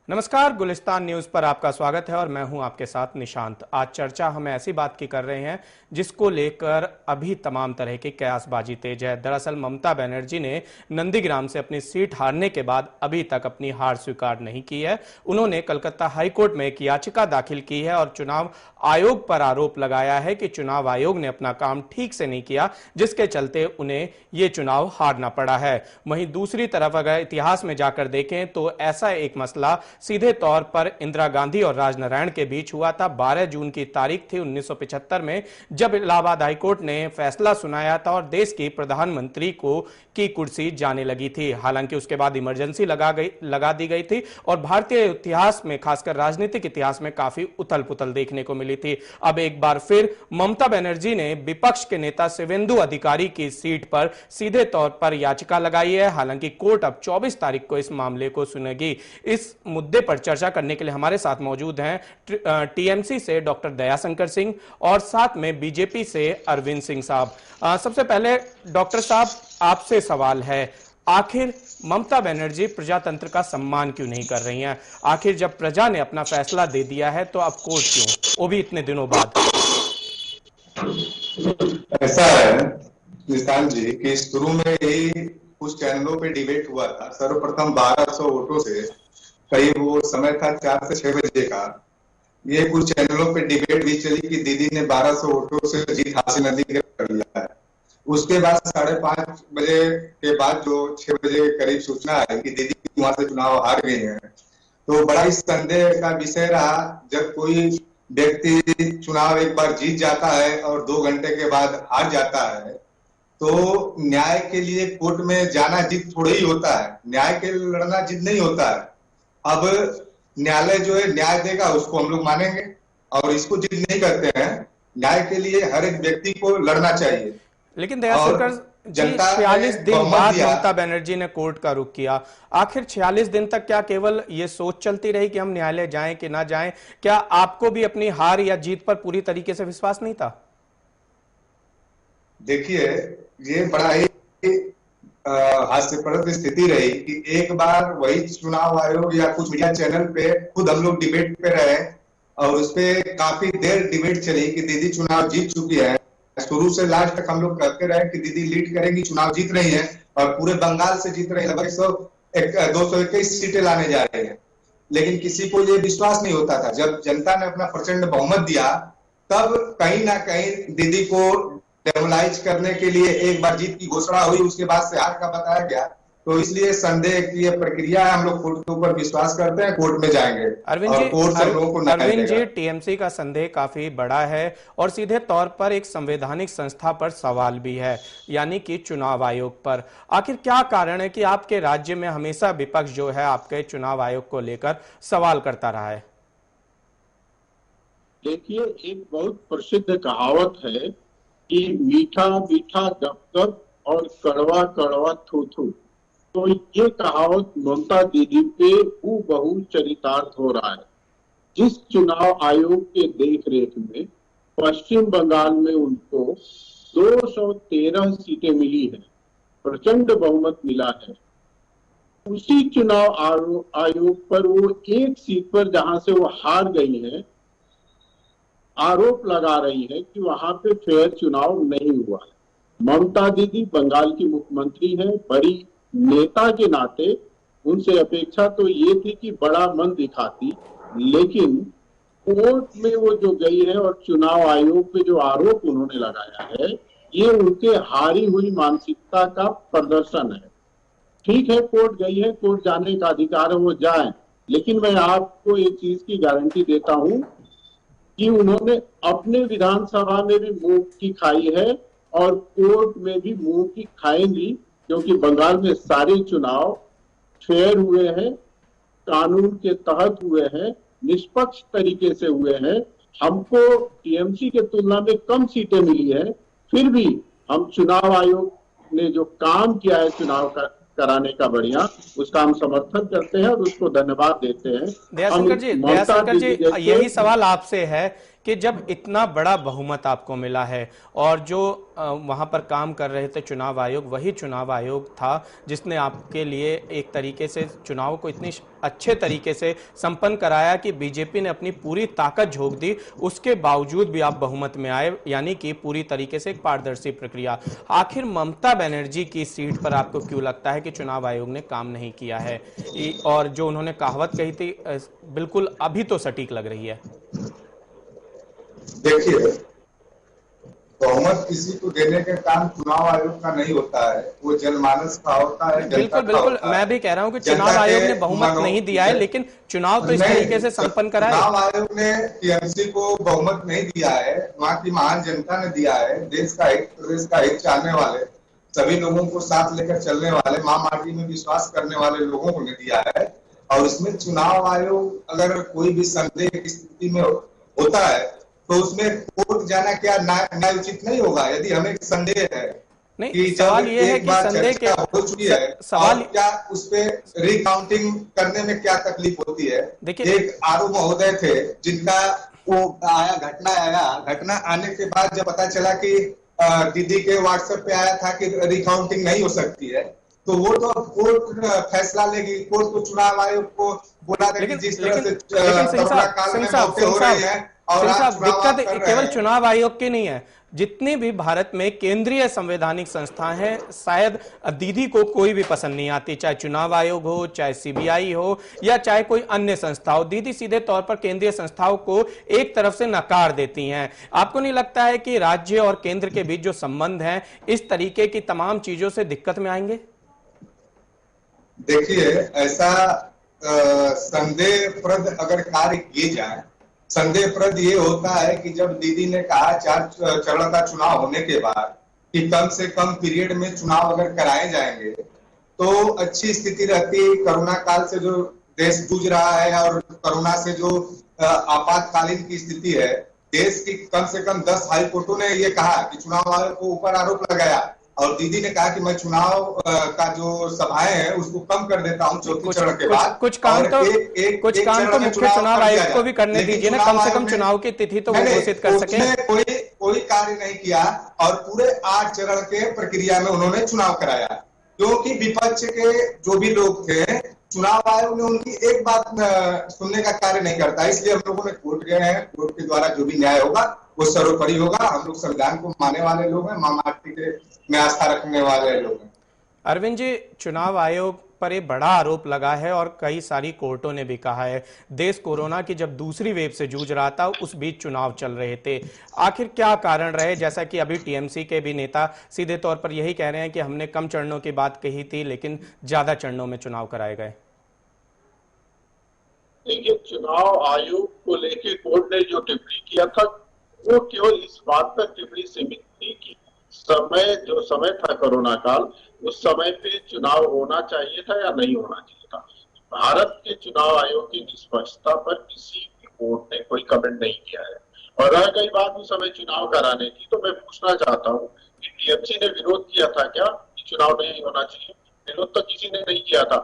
नमस्कार, गुलिस्तान न्यूज पर आपका स्वागत है और मैं हूं आपके साथ निशांत। आज चर्चा हम ऐसी बात की कर रहे हैं जिसको लेकर अभी तमाम तरह की कयासबाजी तेज है। दरअसल ममता बनर्जी ने नंदीग्राम से अपनी सीट हारने के बाद अभी तक अपनी हार स्वीकार नहीं की है। उन्होंने कलकत्ता हाईकोर्ट में एक याचिका दाखिल की है और चुनाव आयोग पर आरोप लगाया है कि चुनाव आयोग ने अपना काम ठीक से नहीं किया, जिसके चलते उन्हें ये चुनाव हारना पड़ा है। वहीं दूसरी तरफ अगर इतिहास में जाकर देखें तो ऐसा एक मसला सीधे तौर पर इंदिरा गांधी और राजनारायण के बीच हुआ था। 12 जून की तारीख थी 1975 में, जब इलाहाबाद हाईकोर्ट ने फैसला सुनाया था और देश की प्रधानमंत्री की कुर्सी जाने लगी थी। हालांकि उसके बाद इमरजेंसी लगा दी गई थी और भारतीय इतिहास में, खासकर राजनीतिक इतिहास में काफी उथल पुथल देखने को मिली थी। अब एक बार फिर ममता बनर्जी ने विपक्ष के नेता शिवेंदु अधिकारी की सीट पर सीधे तौर पर याचिका लगाई है। हालांकि कोर्ट अब 24 तारीख को इस मामले को सुनेगी। इस मुद्दे पर चर्चा करने के लिए हमारे साथ मौजूद हैं टीएमसी से डॉक्टर दयाशंकर सिंह और साथ में बीजेपी से अरविंद सिंह साहब। सबसे पहले डॉक्टर साहब, आपसे सवाल है, आखिर ममता बनर्जी प्रजातंत्र का सम्मान क्यों नहीं कर रही हैं? आखिर जब प्रजा ने अपना फैसला दे दिया है तो अब कोर्ट क्यों, वो भी इतने दिनों बाद? ऐसा है निशांत जी कि शुरू में ही कुछ चैनलों पे डिबेट हुआ था। सर्वप्रथम 1200 वोटों से, करीब वो समय था 4 से 6 बजे का। ये कुछ चैनलों पे डिबेट भी चली कि दीदी ने 1200 वोटों से जीत हासिल नहीं कर लिया है। उसके बाद 5:30 बजे के बाद जो 6 बजे के करीब सूचना आई कि दीदी वहां से चुनाव हार गई है, तो बड़ा ही संदेह का विषय रहा। जब कोई व्यक्ति चुनाव एक बार जीत जाता है और 2 घंटे के बाद हार जाता है, तो न्याय के लिए कोर्ट में जाना जीत थोड़ा ही होता है। न्याय के लिए लड़ना जीत नहीं होता है। अब न्यायालय जो है न्याय देगा, उसको हम लोग मानेंगे और इसको जीत नहीं करते हैं। न्याय के लिए हर एक व्यक्ति को लड़ना चाहिए। लेकिन दयाशंकर जी, 46 दिन बाद ममता बनर्जी ने कोर्ट का रुख किया। आखिर 46 दिन तक क्या केवल ये सोच चलती रही कि हम न्यायालय जाएं कि ना जाएं? क्या आपको भी अपनी हार या जीत पर पूरी तरीके से विश्वास नहीं था? देखिए, ये बड़ा ही हास्यप्रद स्थिति रही कि एक बार वही चुनाव आयोग या कुछ मीडिया चैनल पे खुद हम लोग डिबेट पे रहे और उसपे काफी देर डिबेट चली कि दीदी चुनाव जीत चुकी है। शुरू से लास्ट तक हम लोग कहते रहे कि दीदी लीड करेंगी, चुनाव जीत रही है और पूरे बंगाल से जीत रही है, लगभग 221 सीटें लाने जा रही है। लेकिन किसी को ये विश्वास नहीं होता था। जब जनता ने अपना प्रचंड बहुमत दिया, तब कहीं ना कहीं दीदी को डेमोलाइज करने के लिए एक बार जीत की घोषणा हुई, उसके बाद से हार का बताया गया। तो इसलिए संदेह की ये प्रक्रिया है। हम लोग कोर्ट के ऊपर विश्वास करते हैं, कोर्ट में जाएंगे। अरविंद जी, टीएमसी का संदेह काफी बड़ा है और सीधे तौर पर एक संवैधानिक संस्था पर सवाल भी है, यानी कि चुनाव आयोग पर। आखिर क्या कारण है कि आपके राज्य में हमेशा विपक्ष जो है आपके चुनाव आयोग को लेकर सवाल करता रहा है? देखिए, एक बहुत प्रसिद्ध कहावत है कि मीठा मीठा गप गप और कड़वा कड़वा थू थू। तो ये कहावत ममता दीदी पे हूबहू चरितार्थ हो रहा है। जिस चुनाव आयोग के देख रेख में पश्चिम बंगाल में उनको 213 सीटें मिली है, प्रचंड बहुमत मिला है, उसी चुनाव आयोग पर वो एक सीट पर जहां से वो हार गई है, आरोप लगा रही है कि वहां पे फेयर चुनाव नहीं हुआ है। ममता दीदी बंगाल की मुख्यमंत्री है, बड़ी नेता के नाते उनसे अपेक्षा तो ये थी कि बड़ा मन दिखाती, लेकिन कोर्ट में वो जो गई है और चुनाव आयोग पे जो आरोप उन्होंने लगाया है, ये उनके हारी हुई मानसिकता का प्रदर्शन है। ठीक है, कोर्ट गई है, कोर्ट जाने का अधिकार है, वो जाए, लेकिन मैं आपको एक चीज की गारंटी देता हूं कि उन्होंने अपने विधानसभा में भी मुंह की खाई है और कोर्ट में भी मुंह की खाएंगी, क्योंकि बंगाल में सारे चुनाव फेयर हुए हैं, कानून के तहत हुए हैं, निष्पक्ष तरीके से हुए हैं। हमको टीएमसी के तुलना में कम सीटें मिली है, फिर भी हम चुनाव आयोग ने जो काम किया है चुनाव कराने का बढ़िया, उसका हम समर्थन करते हैं और उसको धन्यवाद देते हैं। दयाशंकर जी, यही सवाल आपसे है कि जब इतना बड़ा बहुमत आपको मिला है और जो वहां पर काम कर रहे थे चुनाव आयोग, वही चुनाव आयोग था जिसने आपके लिए एक तरीके से चुनाव को इतनी अच्छे तरीके से संपन्न कराया कि बीजेपी ने अपनी पूरी ताकत झोंक दी, उसके बावजूद भी आप बहुमत में आए, यानी कि पूरी तरीके से एक पारदर्शी प्रक्रिया। आखिर ममता बनर्जी की सीट पर आपको क्यों लगता है कि चुनाव आयोग ने काम नहीं किया है, और जो उन्होंने कहावत कही थी बिल्कुल अभी तो सटीक लग रही है? देखिए, बहुमत किसी को देने का काम चुनाव आयोग का नहीं होता है, वो जनमानस का होता है। बिल्कुल बिल्कुल, मैं भी कह रहा हूं कि चुनाव आयोग ने बहुमत नहीं दिया है, लेकिन चुनाव तो इस तरीके से संपन्न करा है। चुनाव आयोग ने टीएमसी को बहुमत नहीं दिया है, वहाँ की महान जनता ने दिया है। देश का हित, प्रदेश का हित चाहने वाले, सभी लोगों को साथ लेकर चलने वाले, माँ माटी में विश्वास करने वाले लोगों को ने दिया है। और इसमें चुनाव आयोग अगर कोई भी संदेह की स्थिति में होता है तो उसमें कोर्ट जाना क्या न्याय उचित नहीं होगा? यदि हमें संदेह है नहीं, कि सवाल ये है कि संदेह के हो चुकी है, सवाल क्या उस पे रिकाउंटिंग करने में क्या तकलीफ होती है? देखिए, एक आरओ महोदय थे जिनका वो घटना आने के बाद जब पता चला कि दीदी के व्हाट्सएप पे आया था कि रिकाउंटिंग नहीं हो सकती है, तो वो तो कोर्ट फैसला लेगी। कोर्ट को चुनाव आयोग को बोला था कि जिस तरह से कोरोना काल में मौतें हो रही है और दिक्कत केवल चुनाव आयोग की नहीं है, जितनी भी भारत में केंद्रीय संवैधानिक संस्थाएं हैं, शायद दीदी को कोई भी पसंद नहीं आती, चाहे चुनाव आयोग हो, चाहे सीबीआई हो, या चाहे कोई अन्य संस्था हो। दीदी सीधे तौर पर केंद्रीय संस्थाओं को एक तरफ से नकार देती हैं। आपको नहीं लगता है कि राज्य और केंद्र के बीच जो संबंध हैं इस तरीके की तमाम चीजों से दिक्कत में आएंगे? देखिए, ऐसा संदेहप्रद अगर कार्य किए जाए, संदेहप्रद ये होता है कि जब दीदी ने कहा 4 चरण का चुनाव होने के बाद कि कम से कम पीरियड में चुनाव अगर कराए जाएंगे तो अच्छी स्थिति रहती है। कोरोना काल से जो देश जूझ रहा है और कोरोना से जो आपातकालीन की स्थिति है, देश की कम से कम 10 हाई कोर्टों ने ये कहा कि चुनाव आयोग को ऊपर आरोप लगाया, और दीदी ने कहा कि मैं चुनाव का जो सभाएं हैं उसको कम कर देता हूं चौथे चरण के बाद। कुछ काम तो मुख्य चुनाव आयोग को भी करने दीजिए ना, कम से कम चुनाव की तिथि तो वो घोषित कर सके। कोई कार्य नहीं किया और पूरे 8 चरण के प्रक्रिया में उन्होंने चुनाव कराया, क्योंकि विपक्ष के जो भी लोग थे, चुनाव आयोग ने उनकी एक बात सुनने का कार्य नहीं करता। इसलिए हम लोगों ने कोर्ट गए हैं, कोर्ट के द्वारा जो भी न्याय होगा वो सर्वोपरि होगा। हम लोग संविधान को मानने वाले लोग हैं, माँ माटी के में आस्था रखने वाले लोग हैं। अरविंद जी, चुनाव आयोग पर एक बड़ा आरोप लगा है और कई सारी कोर्टों ने भी कहा है, देश कोरोना की जब दूसरी वेव से जूझ रहा था उस बीच चुनाव चल रहे थे, आखिर क्या कारण रहे? जैसा कि अभी टीएमसी के भी नेता सीधे तौर पर यही कह रहे हैं कि हमने कम चरणों की बात कही थी लेकिन ज्यादा चरणों में चुनाव कराए गए। देखिए, चुनाव आयोग को लेकर कोर्ट ने जो टिप्पणी किया था वो केवल इस बात पर टिप्पणी सीमित थी कि जो समय था कोरोना काल, उस समय पे चुनाव होना चाहिए था या नहीं होना चाहिए था। भारत के चुनाव आयोग की निष्पक्षता पर किसी भी कोर्ट ने कोई कमेंट नहीं किया है। और रह गई बात उस समय चुनाव कराने की, तो मैं पूछना चाहता हूँ कि टीएमसी ने विरोध किया था क्या कि चुनाव नहीं होना चाहिए? विरोध तो किसी ने नहीं किया था।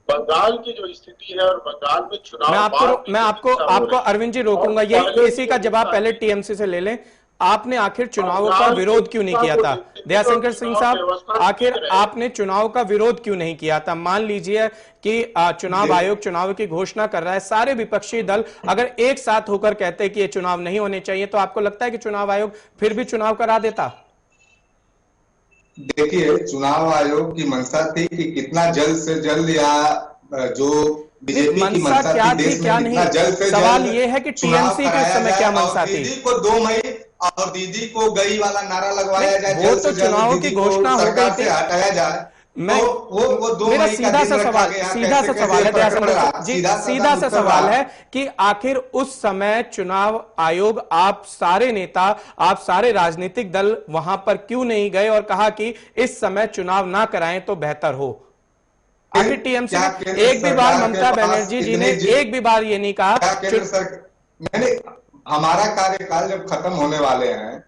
बंगाल की जो स्थिति है और बंगाल में चुनाव, मैं आपको अरविंद जी रोकूंगा, ये इसी का जवाब पहले टीएमसी से ले लें। आपने आखिर चुनावों का विरोध क्यों नहीं किया था? दयाशंकर सिंह साहब, आखिर आपने चुनाव का विरोध क्यों नहीं किया था? मान लीजिए कि चुनाव आयोग चुनाव की घोषणा कर रहा है, सारे विपक्षी दल अगर एक साथ होकर कहते हैं कि ये चुनाव नहीं होने चाहिए, तो आपको लगता है कि चुनाव आयोग फिर भी चुनाव करा देता? देखिए, चुनाव आयोग की मंशा थी कि कितना जल्द से जल्द, या जो बीजेपी की मंशा क्या थी, क्या नहीं, सवाल ये है कि टीएमसी के समय क्या मंशा थी? दीदी को 2 मई और दीदी को गई वाला नारा लगवाया जाए, वो तो चुनाव की घोषणा हो गई थी, हटाया जाए। मेरा सीधा सा सवाल है कि आखिर उस समय चुनाव आयोग, आप सारे नेता, आप सारे राजनीतिक दल वहां पर क्यों नहीं गए और कहा कि इस समय चुनाव ना कराएं तो बेहतर हो? आखिर टीएमसी ने एक भी बार, ममता बनर्जी जी ने एक भी बार ये नहीं कहा? हमारा कार्यकाल जब खत्म होने वाले हैं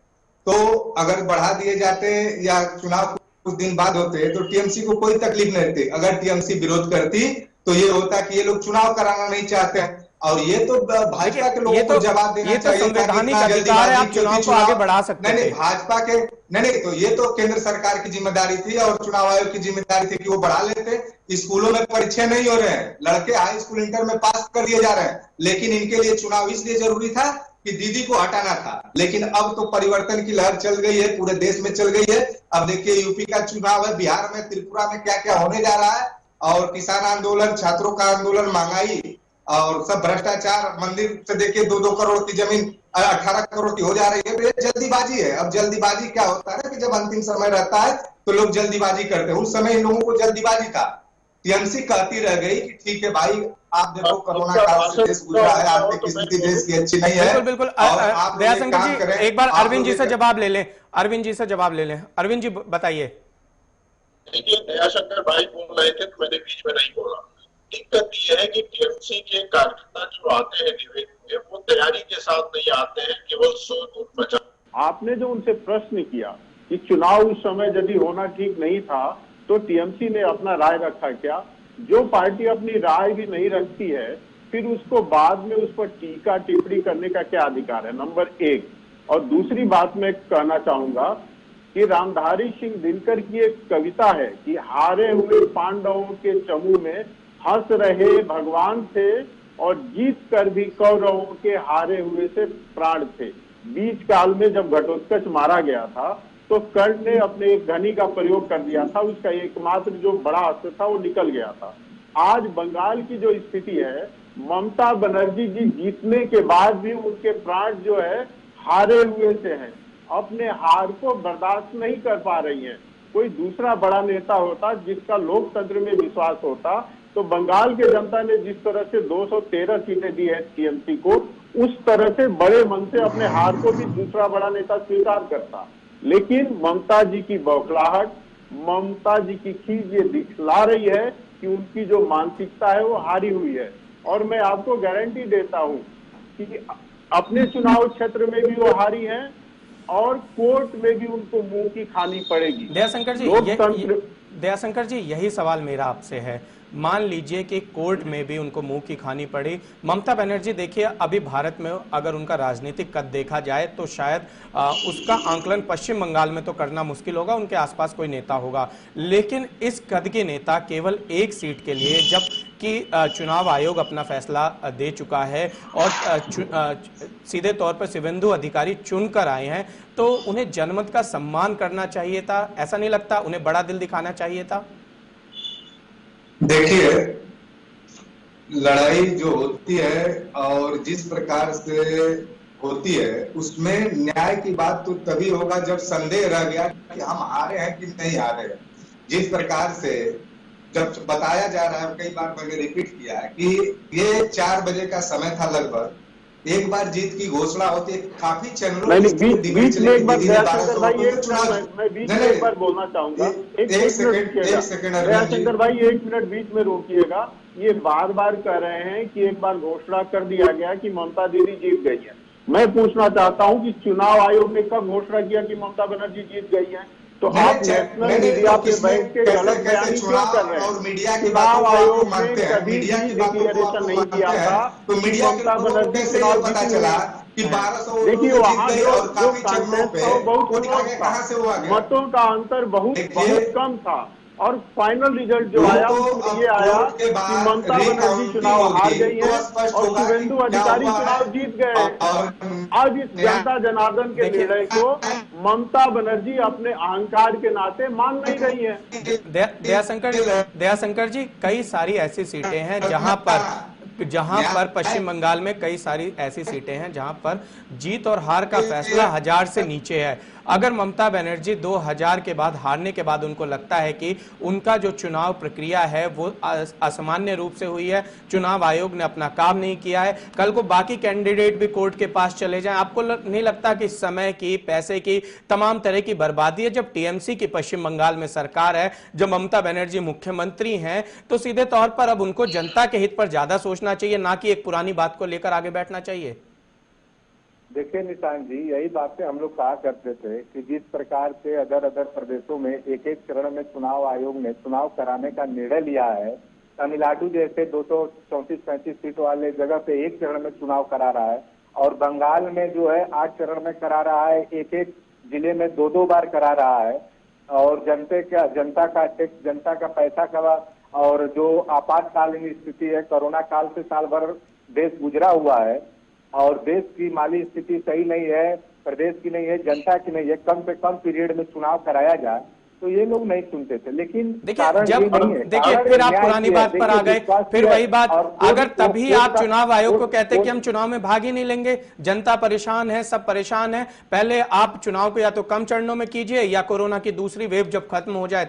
तो अगर बढ़ा दिए जाते या चुनाव कुछ दिन बाद होते तो टीएमसी को कोई तकलीफ नहीं थी। अगर टीएमसी विरोध करती तो ये होता कि ये लोग चुनाव कराना नहीं चाहते हैं, और ये तो भाजपा के लोगों को जवाब देना चाहिए था कि संवैधानिक इतना अधिकार है, आप जल्दीबाजी चुनाव क्यों को थी। आगे बढ़ा सकते नहीं थे। नहीं, भाजपा के नहीं, तो ये तो केंद्र सरकार की जिम्मेदारी थी और चुनाव आयोग की जिम्मेदारी थी कि वो बढ़ा लेते। स्कूलों में परीक्षा नहीं हो रहे हैं, लड़के हाई स्कूल इंटर में पास कर दिए जा रहे हैं, लेकिन इनके लिए चुनाव इसलिए जरूरी था कि दीदी को हटाना था। लेकिन अब तो परिवर्तन की लहर चल गई है, पूरे देश में चल गई है। अब देखिए यूपी का चुनाव है, बिहार में, त्रिपुरा में क्या क्या होने जा रहा है, और किसान आंदोलन, छात्रों का आंदोलन, महंगाई और सब भ्रष्टाचार, मंदिर से देखिए 2-2 करोड़ की जमीन 18 करोड़ की हो जा रही है। तो ये जल्दीबाजी है। अब जल्दीबाजी क्या होता है ना कि जब अंतिम समय रहता है तो लोग जल्दीबाजी करते हैं। उस समय इन लोगों को जल्दीबाजी था। टीएमसी कहती रह गई कि ठीक है भाई, आप देखो कोरोना काल से देश गुजरा है, आर्थिक स्थिति देश की अच्छी नहीं है। बिल्कुल बिल्कुल। और आप लोग एक काम करें, एक बार आप अरविंद लोग जी से जवाब ले लें। अरविंद जी से जवाब ले लें। अरविंद जी बताइए। देखिए, दयाशंकर भाई बोल रहे थे तो मैंने बीच में नहीं बोला। दिक्कत ये है कि टीएमसी के कार्यकर्ता जो आते हैं डिबेट में, वो तैयारी के साथ नहीं आते हैं, केवल शोर मचा। आपने जो उनसे प्रश्न किया कि चुनाव उस समय यदि होना ठीक नहीं था तो टीएमसी ने अपना राय रखा क्या? जो पार्टी अपनी राय भी नहीं रखती है, फिर उसको बाद में उस पर टीका टिप्पणी करने का क्या अधिकार है? नंबर एक। और दूसरी बात मैं कहना चाहूंगा कि रामधारी सिंह दिनकर की एक कविता है कि हारे हुए पांडवों के चमू में हंस रहे भगवान थे और जीत कर भी कौरवों के हारे हुए से प्राण थे। बीच काल में जब घटोत्कच मारा गया था तो कर्ण ने अपने एक घनी का प्रयोग कर दिया था, उसका एकमात्र जो बड़ा अस्त्र था वो निकल गया था। आज बंगाल की जो स्थिति है, ममता बनर्जी जी जीतने के बाद भी उनके प्राण जो है हारे हुए से हैं, अपने हार को बर्दाश्त नहीं कर पा रही हैं। कोई दूसरा बड़ा नेता होता जिसका लोकतंत्र में विश्वास होता तो बंगाल के जनता ने जिस तरह से 213 सीटें दी है टीएमसी को, उस तरह से बड़े मन से अपने हार को भी दूसरा बड़ा नेता स्वीकार करता। लेकिन ममता जी की बौखलाहट, ममता जी की खींच ये दिखला रही है कि उनकी जो मानसिकता है वो हारी हुई है। और मैं आपको गारंटी देता हूं कि अपने चुनाव क्षेत्र में भी वो हारी हैं और कोर्ट में भी उनको मुंह की खानी पड़ेगी। दयाशंकर जी यही सवाल मेरा आपसे है। मान लीजिए कि कोर्ट में भी उनको मुंह की खानी पड़ी। ममता बनर्जी देखिए, अभी भारत में अगर उनका राजनीतिक कद देखा जाए तो शायद उसका आंकलन पश्चिम बंगाल में तो करना मुश्किल होगा, उनके आसपास कोई नेता होगा। लेकिन इस कद के नेता केवल एक सीट के लिए जब कि चुनाव आयोग अपना फैसला दे चुका है और सीधे तौर पर शुभेंदु अधिकारी चुनकर आए हैं, तो उन्हें जनमत का सम्मान करना चाहिए था। ऐसा नहीं लगता उन्हें बड़ा दिल दिखाना चाहिए था? देखिए, लड़ाई जो होती है और जिस प्रकार से होती है उसमें न्याय की बात तो तभी होगा जब संदेह रह गया कि हम हारे हैं कि नहीं हारे हैं। जिस प्रकार से जब बताया जा रहा है, कई बार मैंने रिपीट किया है कि ये 4 बजे का समय था लगभग, एक बार जीत की घोषणा होती है, काफी चैनलों बीच में एक बार एक बार बोलना चाहूंगा। एक सेकंड दयाशंकर भाई, 1 मिनट बीच में रोकिएगा। ये बार बार कह रहे हैं कि एक बार घोषणा कर दिया गया कि ममता दीदी जीत गई है। मैं पूछना चाहता हूं कि चुनाव आयोग ने कब घोषणा किया कि ममता बनर्जी जीत गई है? तो आप नेशनल मीडिया पे बैठ के गलत बयानी क्यों कर रहे हैं? चुनाव आयोग ने कभी भी डिक्लेरेशन नहीं किया था तो ममता बनर्जी चुनाव जीती। देखिए, वहां जो कंटेस्ट था वो बहुत था, मतों का अंतर बहुत कम था और फाइनल रिजल्ट जो आया उसमें ये आया कि ममता बनर्जी चुनाव हार गई है और शुभेंदु अधिकारी चुनाव जीत गए। आज इस जनता जनार्दन के निर्णय को ममता बनर्जी अपने अहंकार के नाते मान नहीं रही है। दयाशंकर जी, कई सारी ऐसी सीटें हैं जहां पर पश्चिम बंगाल में कई सारी ऐसी सीटें हैं जहां पर जीत और हार का फैसला 1000 से नीचे है। अगर ममता बनर्जी 2000 के बाद हारने के बाद उनको लगता है कि उनका जो चुनाव प्रक्रिया है वो असामान्य रूप से हुई है, चुनाव आयोग ने अपना काम नहीं किया है, कल को बाकी कैंडिडेट भी कोर्ट के पास चले जाएं, आपको नहीं लगता कि समय की, पैसे की, तमाम तरह की बर्बादी है? जब टीएमसी की पश्चिम बंगाल में सरकार है, जब ममता बनर्जी मुख्यमंत्री हैं, तो सीधे तौर पर अब उनको जनता के हित पर ज्यादा सोचना चाहिए, ना कि एक पुरानी बात को लेकर आगे बैठना चाहिए। देखिए निशांत जी, यही बातें हम लोग कहा करते थे कि जिस प्रकार से अदर प्रदेशों में एक एक चरण में चुनाव आयोग ने चुनाव कराने का निर्णय लिया है, तमिलनाडु जैसे 234-35 सीट वाले जगह पे एक चरण में चुनाव करा रहा है, और बंगाल में जो है 8 चरण में करा रहा है, एक एक जिले में 2-2 बार करा रहा है। और जनता का टैक्स, जनता का पैसा का, और जो आपातकालीन स्थिति है, कोरोना काल से साल भर देश गुजरा हुआ है और देश की माली स्थिति सही नहीं है, प्रदेश की नहीं है, जनता की नहीं है, कम से कम पीरियड में चुनाव कराया जाए, तो ये लोग नहीं सुनते थे। लेकिन देखिए फिर आप पुरानी बात पर आ गए, फिर वही बात, अगर तभी आप चुनाव आयोग को कहते कि हम चुनाव में भाग ही नहीं लेंगे, जनता परेशान है, सब परेशान है, पहले आप चुनाव को या तो कम चरणों में कीजिए या कोरोना की दूसरी वेव जब खत्म हो जाए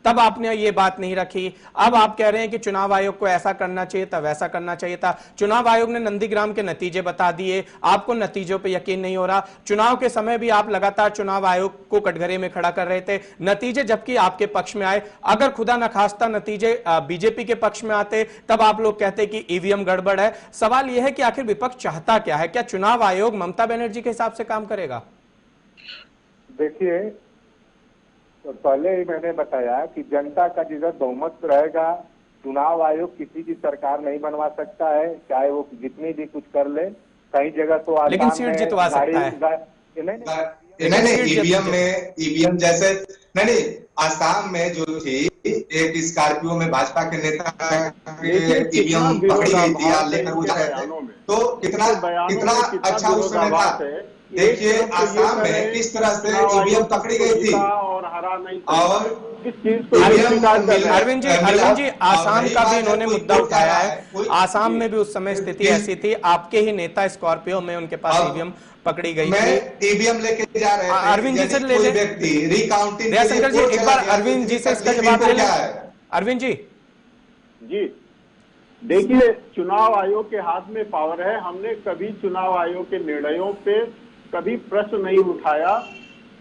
तब आपने ये बात नहीं रखी। अब आप कह रहे हैं कि चुनाव आयोग को ऐसा करना चाहिए था, वैसा करना चाहिए था। चुनाव आयोग ने नंदीग्राम के नतीजे बता दिए, आपको नतीजों पर यकीन नहीं हो रहा। चुनाव के समय भी आप लगातार चुनाव आयोग को कटघरे में खड़ा कर रहे थे, नतीजे जबकि आपके पक्ष में आए। अगर खुदा न खास्ता नतीजे बीजेपी के पक्ष में आते तब आप लोग कहते कि ईवीएम गड़बड़ है। सवाल यह है कि आखिर विपक्ष चाहता क्या है? क्या चुनाव आयोग ममता बनर्जी के हिसाब से काम करेगा? देखिए, तो पहले ही मैंने बताया कि जनता का जिधर बहुमत रहेगा, चुनाव आयोग किसी की सरकार नहीं बनवा सकता है, चाहे वो जितनी भी कुछ कर ले। कई जगह तो लेकिन सीट जितवा सकता है। नहीं, ईवीएम जैसे नहीं, आसाम में जो थी एक स्कॉर्पियो में भाजपा के नेता ईवीएम पकड़ी गई थी, लेकर वो जा रहे थे, तो कितना अच्छा उस समय था। देखिए आसाम में किस तरह से ईवीएम पकड़ी गई थी और हरा नहीं, और अरविंद जी आसाम का भी इन्होंने मुद्दा उठाया है। आसाम में भी उस समय स्थिति ऐसी थी, आपके ही नेता स्कॉर्पियो में उनके पास ईवीएम पकड़ी गई थी। ईवीएम लेके जा रहे थे, अरविंद जी से ले ले व्यक्ति रिकाउंटिंग, दयाशंकर जी एक बार अरविंद जी से इसका जवाब ले लें। अरविंद जी देखिए, चुनाव आयोग के हाथ में पावर है। हमने कभी चुनाव आयोग के निर्णयों पे कभी प्रश्न नहीं उठाया।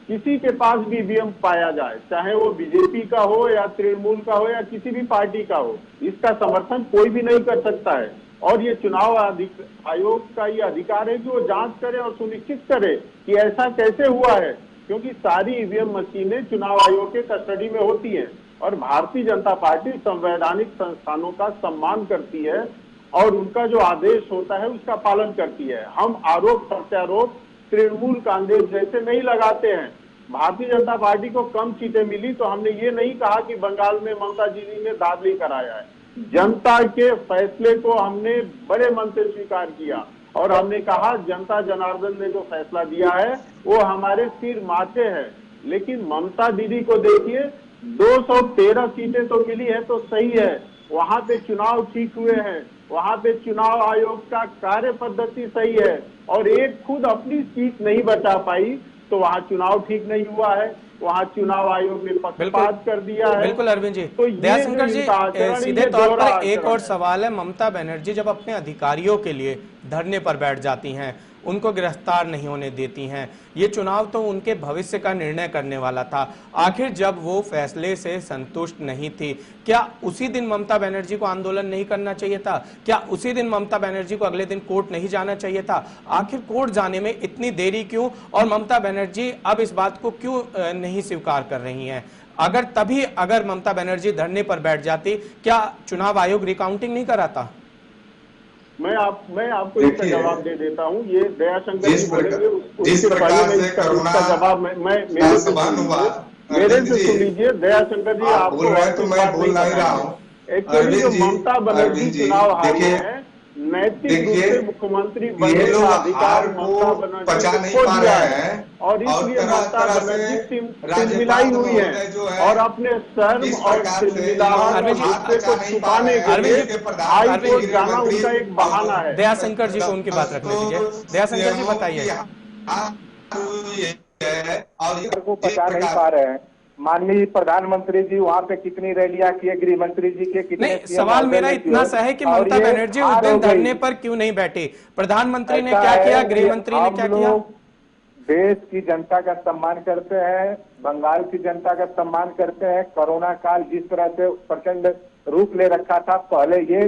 किसी के पास भी ईवीएम पाया जाए, चाहे वो बीजेपी का हो या तृणमूल का हो या किसी भी पार्टी का हो, इसका समर्थन कोई भी नहीं कर सकता है। और ये चुनाव आयोग का ये अधिकार है कि वो जांच करे और सुनिश्चित करे कि ऐसा कैसे हुआ है, क्योंकि सारी ईवीएम मशीनें चुनाव आयोग के कस्टडी में होती हैं और भारतीय जनता पार्टी संवैधानिक संस्थानों का सम्मान करती है और उनका जो आदेश होता है उसका पालन करती है। हम आरोप प्रत्यारोप तृणमूल कांग्रेस जैसे नहीं लगाते हैं। भारतीय जनता पार्टी को कम सीटें मिली तो हमने ये नहीं कहा कि बंगाल में ममता जी ने दादली कराया है। जनता के फैसले को हमने बड़े मन से स्वीकार किया और हमने कहा जनता जनार्दन ने जो फैसला दिया है वो हमारे सिर माथे है। लेकिन ममता दीदी को देखिए, 213 सीटें तो मिली है तो सही है, वहां पे चुनाव ठीक हुए हैं, वहां पे चुनाव आयोग का कार्य पद्धति सही है और एक खुद अपनी सीट नहीं बचा पाई तो वहां चुनाव ठीक नहीं हुआ है, वहां चुनाव आयोग ने पक्षपात कर दिया है। बिल्कुल अरविंद जी। तो दयाशंकर जी सीधे तौर पर एक और सवाल है, ममता बनर्जी जब अपने अधिकारियों के लिए धरने पर बैठ जाती हैं, उनको गिरफ्तार नहीं होने देती हैं, ये चुनाव तो उनके भविष्य का निर्णय करने वाला था। आखिर जब वो फैसले से संतुष्ट नहीं थी, क्या उसी दिन ममता बनर्जी को आंदोलन नहीं करना चाहिए था? क्या उसी दिन ममता बनर्जी को अगले दिन कोर्ट नहीं जाना चाहिए था? आखिर कोर्ट जाने में इतनी देरी क्यों, और ममता बनर्जी अब इस बात को क्यों नहीं स्वीकार कर रही हैं? अगर ममता बनर्जी धरने पर बैठ जाती, क्या चुनाव आयोग रिकाउंटिंग नहीं कराता? मैं आपको इसका जवाब दे देता हूँ। ये दयाशंकर जी बोलेंगे, जिस प्रकार से कोरोना जवाब मेरे से सुन लीजिए। दयाशंकर जी आप बोल रहे हैं तो मैं बोल नहीं रहा हूँ। एक्चुअली जो ममता बनर्जी चुनाव हारे हैं, नैतिक रूप से मुख्यमंत्री बनने का अधिकार ममता बनर्जी को दिया है और इसलिए ममता बनर्जी तिलमिलाई हुई है और अपने शर्म और तिलमिलाहट को छुपाने के लिए हाई कोर्ट जाना उनका एक बहाना है। दयाशंकर जी को उनकी बात रखने दीजिए। दयाशंकर जी बताइए। को पचा नहीं पा रहे हैं, माननीय प्रधानमंत्री जी वहाँ पे कितनी रैलियां किए, गृह मंत्री जी के कितने। नहीं, सवाल मेरा इतना सा है कि ममता बनर्जी उस दिन धरने पर क्यों नहीं बैठी? प्रधानमंत्री ने क्या किया, गृह मंत्री ने क्या किया? देश की जनता का सम्मान करते हैं, बंगाल की जनता का सम्मान करते हैं। कोरोना काल जिस तरह से प्रचंड रूप ले रखा था, पहले ये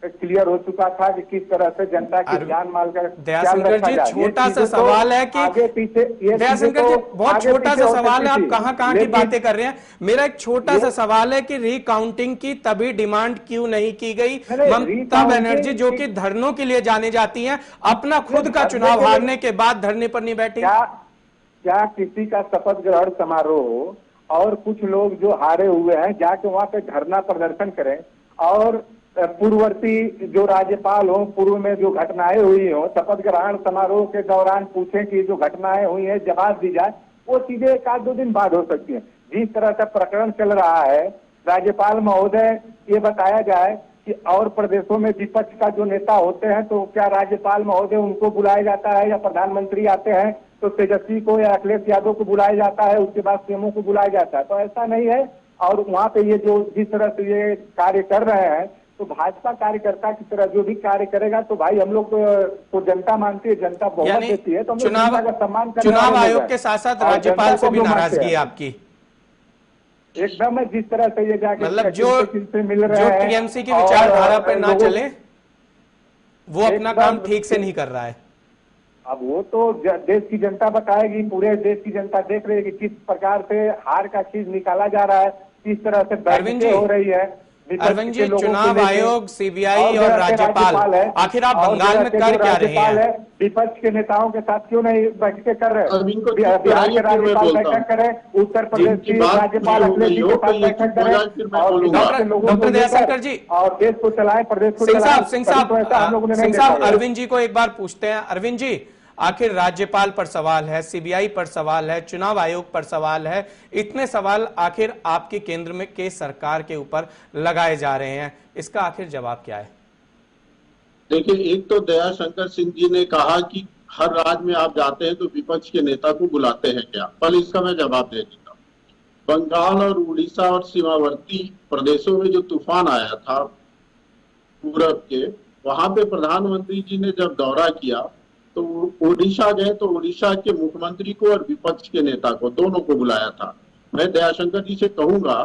क्लियर हो चुका था कि किस तरह से जनता की जान माल का ख्याल दयाशंकर रखा जी, जाए। छोटा सा सवाल है कि आगे पीछे दयाशंकर जी, बहुत छोटा सा सवाल है, आप कहां कहां की बातें कर रहे हैं। मेरा एक छोटा सा सवाल है कि रिकाउंटिंग की तभी डिमांड क्यों नहीं की गई। ममता बनर्जी जो कि धरनों के लिए जाने जाती हैं, अपना खुद का चुनाव हारने के बाद धरने पर नहीं बैठी। क्या किसी का शपथ ग्रहण समारोह और कुछ लोग जो हारे हुए हैं जाके वहां पे धरना प्रदर्शन करें और पूर्ववर्ती जो राज्यपाल हो, पूर्व में जो घटनाएं हुई हो, शपथ ग्रहण समारोह के दौरान पूछें कि जो घटनाएं हुई है जवाब दी जाए, वो सीधे 1-2 दिन बाद हो सकती है। जिस तरह से प्रकरण चल रहा है, राज्यपाल महोदय ये बताया जाए कि और प्रदेशों में विपक्ष का जो नेता होते हैं तो क्या राज्यपाल महोदय उनको बुलाया जाता है, या प्रधानमंत्री आते हैं तो तेजस्वी को या अखिलेश यादव को बुलाया जाता है, उसके बाद सीएमओ को बुलाया जाता है? तो ऐसा नहीं है। और वहां पे ये जो जिस तरह से ये कार्य कर रहे हैं, तो भाजपा कार्यकर्ता की तरह जो भी कार्य करेगा तो भाई हम लोग तो जनता मानती है, जनता बहुमत देती है, तो हम जनता का सम्मान करने चुनाव वाले आयोग के साथ साथ राज्यपाल से भी नाराजगी है आपकी? एकदम है। जिस तरह से ये जाके मतलब जो मिल रहे हैं, टीएमसी की विचारधारा पर ना चले, वो अपना काम ठीक से नहीं कर रहा है। अब वो तो देश की जनता बताएगी, पूरे देश की जनता देख रही है कि किस प्रकार से हार का चीज निकाला जा रहा है, किस तरह से बैठकें हो रही है। अरविंद जी, चुनाव आयोग, सीबीआई और राज्यपाल, आखिर आप बंगाल में कर क्या रहे हैं? विपक्ष के नेताओं के साथ क्यों नहीं बैठकें कर रहे? बिहार के राज्यपाल बैठक करें, उत्तर प्रदेश की राज्यपाल अखिलेश जी के साथ बैठक करें और डॉक्टर दयाशंकर जी और देश को चलाएं, प्रदेश को चलाएं। सिंह साहब, अरविंद जी को एक बार पूछते हैं। अरविंद जी, आखिर राज्यपाल पर सवाल है, सीबीआई पर सवाल है, चुनाव आयोग पर सवाल है, इतने सवाल आखिर आपके केंद्र में के सरकार के ऊपर लगाए जा रहे हैं, इसका आखिर जवाब क्या है? देखिए, एक तो दयाशंकर सिंह जी ने कहा कि हर राज्य में आप जाते हैं तो विपक्ष के नेता को बुलाते हैं क्या? पहले इसका मैं जवाब दे देता हूँ। बंगाल और उड़ीसा और सीमावर्ती प्रदेशों में जो तूफान आया था पूरब के, वहां पे प्रधानमंत्री जी ने जब दौरा किया तो ओडिशा गए, तो ओडिशा के मुख्यमंत्री को और विपक्ष के नेता को, दोनों को बुलाया था। मैं दयाशंकर जी से कहूंगा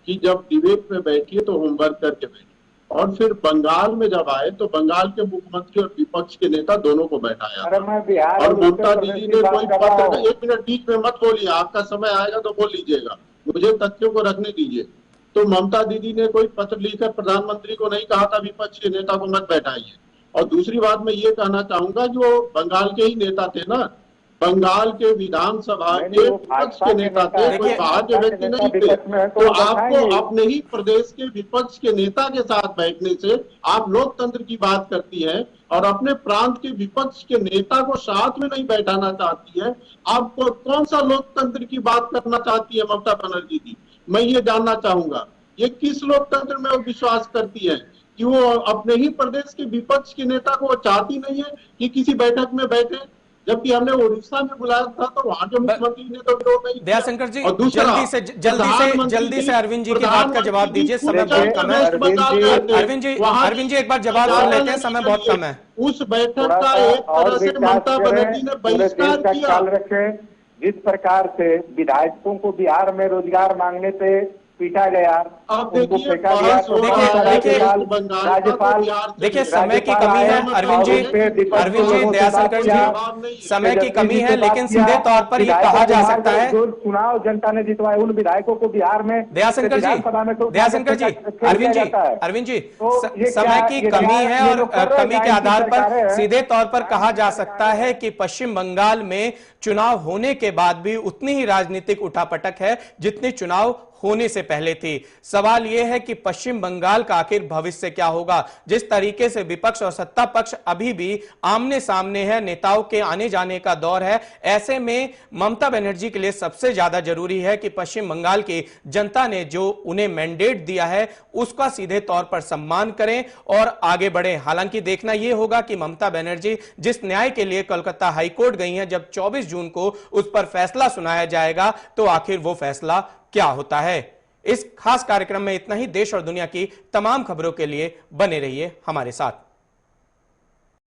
कि जब डिबेट में बैठिए तो होमवर्क करके बैठिए। और फिर बंगाल में जब आए तो बंगाल के मुख्यमंत्री और विपक्ष के नेता दोनों को बैठाया था। और ममता दीदी ने कोई पत्र, 1 मिनट बीच में मत बोलिए, आपका समय आएगा तो बोल लीजिएगा, मुझे तथ्यों को रखने दीजिए। तो ममता दीदी ने कोई पत्र लिखकर प्रधानमंत्री को नहीं कहा था विपक्ष के नेता को मत बैठाइए। और दूसरी बात मैं ये कहना चाहूंगा, जो बंगाल के ही नेता थे ना, बंगाल के विधानसभा के विपक्ष के नेता थे, कोई बाहर के व्यक्ति नहीं थे। तो आपको अपने ही प्रदेश के विपक्ष के नेता के साथ बैठने से आप लोकतंत्र की बात करती है और अपने प्रांत के विपक्ष के नेता को साथ में नहीं बैठाना चाहती है। आपको कौन सा लोकतंत्र की बात करना चाहती है ममता बनर्जी जी? मैं ये जानना चाहूंगा, ये किस लोकतंत्र में वो विश्वास करती है कि वो अपने ही प्रदेश के विपक्ष के नेता को चाहती नहीं है कि किसी बैठक में बैठे? जबकि हमने उड़ीसा में बुलाया था तो वहां के मुख्यमंत्री ने तो विरोध नहीं किया। दयाशंकर जी, जल्दी से अरविंद जी की बात का जवाब दीजिए, समय बहुत कम है। अरविंद जी एक बार जवाब सुन लेते हैं, समय बहुत कम है। उस बैठक का एक तरह से ममता बनर्जी ने बहिष्कार किया। जिस प्रकार से विधायकों को बिहार में रोजगार मांगने पे पीटा गया, उनको फेंका गया, तो राज्यपाल, देखिए समय की कमी है अरविंद जी, दयाशंकर जी, समय की कमी है, लेकिन सीधे तौर पर यह कहा जा सकता है जो चुनाव जनता ने जितवाए उन विधायकों को बिहार में, दयाशंकर जी, अरविंद जी, समय की कमी है और कमी के आधार पर सीधे तौर पर कहा जा सकता है कि पश्चिम बंगाल में चुनाव होने के बाद भी उतनी ही राजनीतिक उठापटक है जितनी चुनाव होने से पहले थी। सवाल यह है कि पश्चिम बंगाल का आखिर भविष्य क्या होगा? जिस तरीके से विपक्ष और सत्ता पक्ष अभी भी आमने सामने है, नेताओं के आने जाने का दौर है, ऐसे में ममता बनर्जी के लिए सबसे ज्यादा जरूरी है कि पश्चिम बंगाल की जनता ने जो उन्हें मैंडेट दिया है उसका सीधे तौर पर सम्मान करें और आगे बढ़े। हालांकि देखना यह होगा कि ममता बनर्जी जिस न्याय के लिए कोलकाता हाईकोर्ट गई हैं, जब 24 जून को उस पर फैसला सुनाया जाएगा तो आखिर वो फैसला क्या होता है। इस खास कार्यक्रम में इतना ही। देश और दुनिया की तमाम खबरों के लिए बने रहिए हमारे साथ।